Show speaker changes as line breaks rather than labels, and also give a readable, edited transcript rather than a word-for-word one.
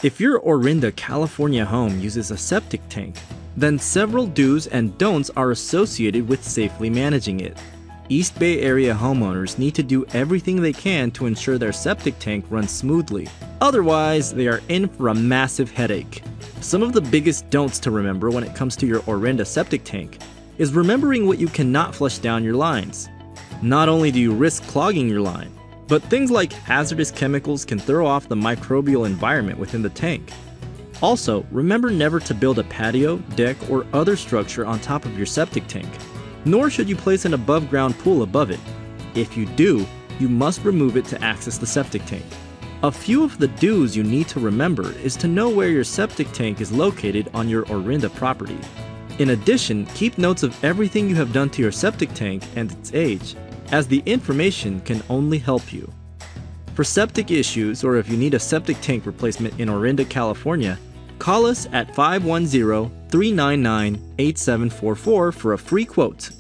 If your Orinda, California home uses a septic tank, then several do's and don'ts are associated with safely managing it. East Bay area homeowners need to do everything they can to ensure their septic tank runs smoothly. Otherwise, they are in for a massive headache. Some of the biggest don'ts to remember when it comes to your Orinda septic tank is remembering what you cannot flush down your lines. Not only do you risk clogging your line, but things like hazardous chemicals can throw off the microbial environment within the tank. Also, remember never to build a patio, deck, or other structure on top of your septic tank. Nor should you place an above-ground pool above it. If you do, you must remove it to access the septic tank. A few of the do's you need to remember is to know where your septic tank is located on your Orinda property. In addition, keep notes of everything you have done to your septic tank and its age, as the information can only help you. For septic issues, or if you need a septic tank replacement in Orinda, California, call us at 510-399-8744 for a free quote.